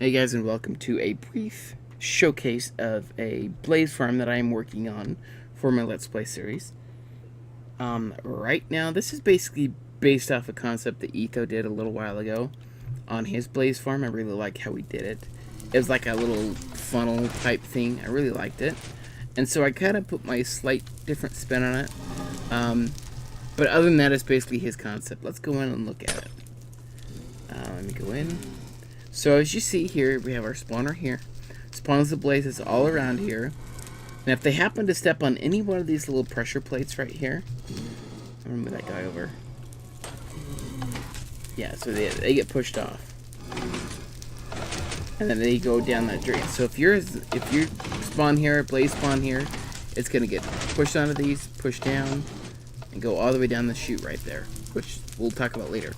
Hey guys, and welcome to a brief showcase of a blaze farm that I am working on for my Let's Play series. Right now, this is basically based off a concept that Etho did a little while ago on his blaze farm. I really like how he did it. It was like a little funnel type thing. I really liked it. And so I kind of put my slight different spin on it. But other than that, it's basically his concept. Let's go in and look at it. Let me go in. So as you see here, we have our spawner here. Spawns the blazes all around here. And if they happen to step on any one of these little pressure plates right here, I'll move that guy over. Yeah, so they get pushed off. And then they go down that drain. So if you spawn here, blaze spawn here, it's gonna get pushed onto these, pushed down, and go all the way down the chute right there, which we'll talk about later.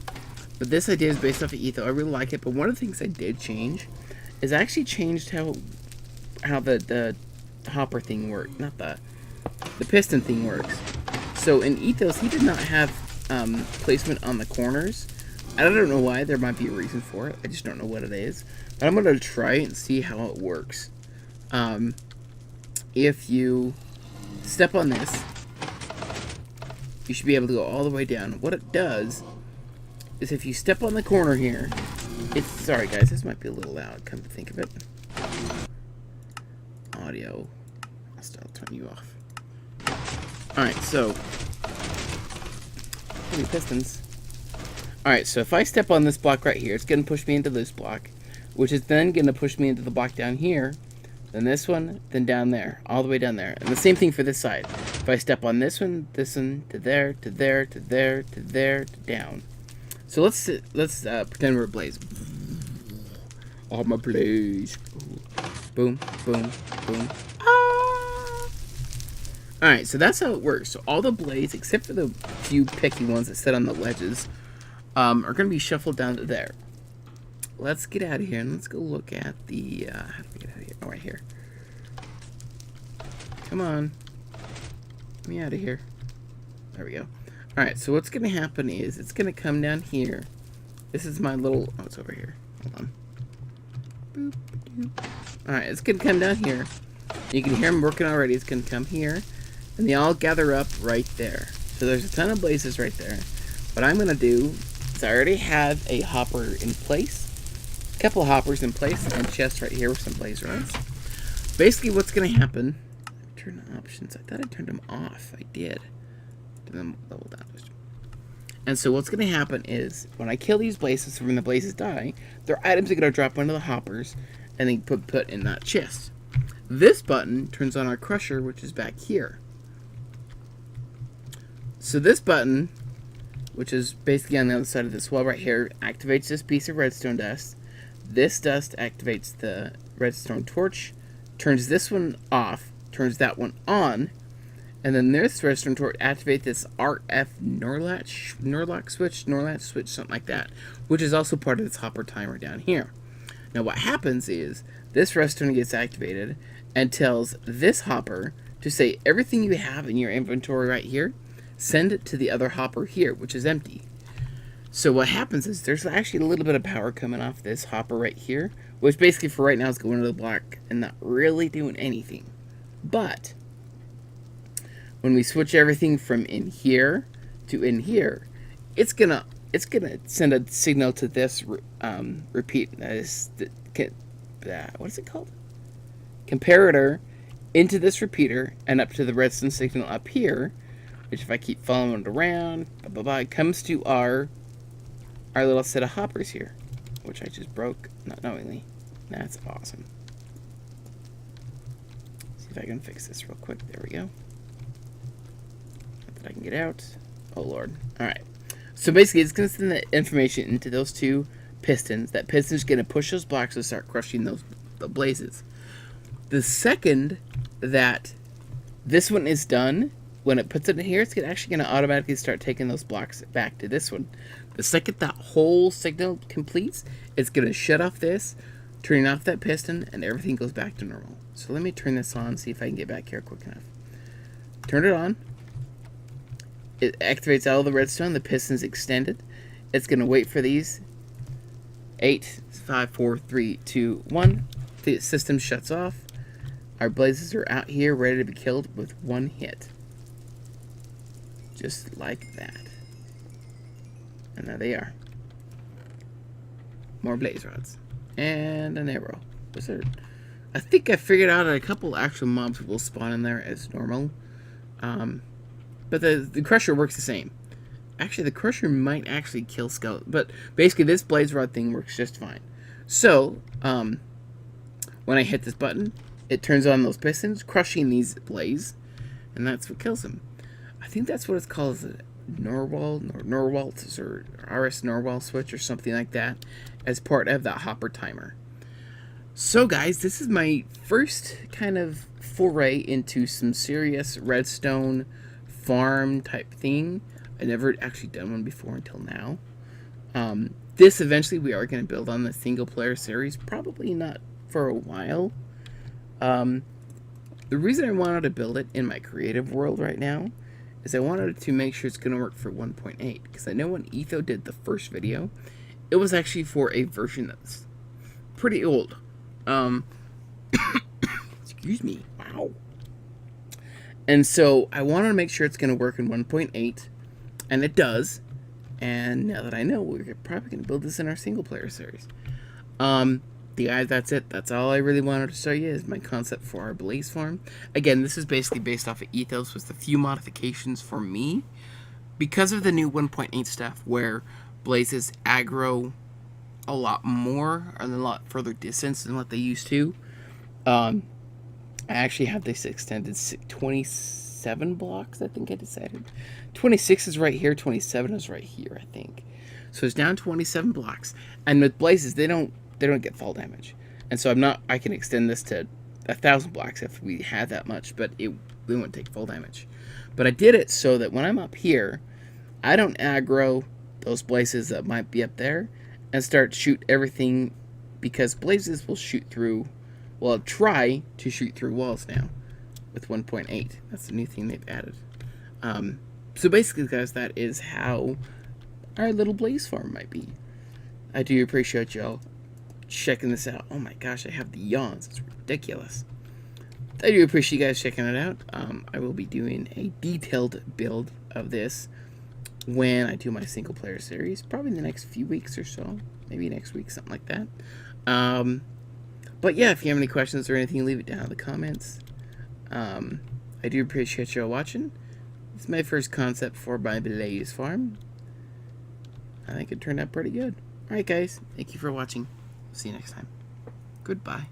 But this idea is based off of Etho. I really like it, but one of the things I did change is I actually changed how the hopper thing worked, not the piston thing works. So in Ethos, he did not have placement on the corners. I don't know why. There might be a reason for it. I just don't know what it is. But I'm going to try it and see how it works. If you step on this, you should be able to go all the way down. What it does is if you step on the corner here, sorry guys, this might be a little loud, come to think of it. Audio, I'll turn you off. Alright, so, any pistons. Alright, so if I step on this block right here, it's going to push me into this block, which is then going to push me into the block down here, then this one, then down there, all the way down there. And the same thing for this side. If I step on this one, to there, to there, to there, to there, to down. So let's pretend we're a blaze. I'm a blaze. Boom, boom, boom. Ah! Alright, so that's how it works. So all the blades, except for the few picky ones that sit on the ledges, are going to be shuffled down to there. Let's get out of here and let's go look at the... how do we get out of here? Oh, right here. Come on. Get me out of here. There we go. Alright, so what's going to happen is it's going to come down here. This is my little... Oh, it's over here. Hold on. Boop, boop. Alright, it's going to come down here. You can hear them working already. It's going to come here. And they all gather up right there. So there's a ton of blazes right there. What I'm going to do is I already have a hopper in place. A couple of hoppers in place. And chests right here with some blaze rods. Basically what's going to happen... Turn the options. I thought I turned them off. I did. Them level down. And so what's going to happen is when I kill these blazes, when the blazes die, their items are going to drop into the hoppers and then put in that chest. This button turns on our crusher, which is back here. So this button, which is basically on the other side of this wall right here, activates this piece of redstone dust. This dust activates the redstone torch, turns this one off, turns that one on. And then this redstone torch activates this RF Norlock switch, something like that, which is also part of this hopper timer down here. Now what happens is this redstone gets activated and tells this hopper to say everything you have in your inventory right here, send it to the other hopper here, which is empty. So what happens is there's actually a little bit of power coming off this hopper right here, which basically for right now is going to the block and not really doing anything. But when we switch everything from in here to in here, it's gonna send a signal to this repeat. What is it called? Comparator into this repeater and up to the redstone signal up here, which if I keep following it around, it comes to our little set of hoppers here, which I just broke not knowingly. That's awesome. See if I can fix this real quick. There we go. I can get out. Oh lord. Alright. So basically it's going to send the information into those two pistons. That piston's going to push those blocks to start crushing the blazes. The second that this one is done, when it puts it in here, it's actually going to automatically start taking those blocks back to this one. The second that whole signal completes, it's going to shut off this, turning off that piston, and everything goes back to normal. So let me turn this on, see if I can get back here quick enough. Turn it on. It activates all the redstone. The piston's extended. It's going to wait for these 8, 5, 4, 3, 2, 1. The system shuts off. Our blazes are out here ready to be killed with one hit. Just like that. And there they are. More blaze rods. And an arrow. Was there... I think I figured out a couple actual mobs will spawn in there as normal. But the crusher works the same. Actually, the crusher might actually kill skeleton. But basically, this blaze rod thing works just fine. So, when I hit this button, it turns on those pistons, crushing these blaze. And that's what kills them. I think that's what it's called. Is it Norwalt or RS Norwalt switch or something like that as part of that hopper timer. So guys, this is my first kind of foray into some serious redstone farm type thing. I never actually done one before until now. This eventually we are going to build on the single player series, probably not for a while. The reason I wanted to build it in my creative world right now is I wanted to make sure it's going to work for 1.8, because I know when Etho did the first video, it was actually for a version that's pretty old. Excuse me. Wow. And so I wanted to make sure it's going to work in 1.8, and it does. And now that I know, we're probably going to build this in our single player series. Guys, that's it. That's all I really wanted to show you is my concept for our blaze farm. Again, this is basically based off of Ethos with a few modifications for me. Because of the new 1.8 stuff where blazes aggro a lot more and a lot further distance than what they used to. I actually have this extended 27 blocks, I think I decided. 26 is right here, 27 is right here, I think. So it's down 27 blocks. And with blazes, they don't get fall damage. And so I can extend this to 1,000 blocks if we had that much, but we won't take fall damage. But I did it so that when I'm up here, I don't aggro those blazes that might be up there and start shoot everything, because blazes will shoot through, well, try to shoot through walls now with 1.8. That's the new thing they've added. So basically, guys, that is how our little blaze farm might be. I do appreciate y'all checking this out. Oh my gosh, I have the yawns. It's ridiculous. I do appreciate you guys checking it out. I will be doing a detailed build of this when I do my single player series, probably in the next few weeks or so, maybe next week, something like that. But yeah, if you have any questions or anything, leave it down in the comments. I do appreciate y'all watching. It's my first concept for my blaze farm. I think it turned out pretty good. Alright guys, thank you for watching. See you next time. Goodbye.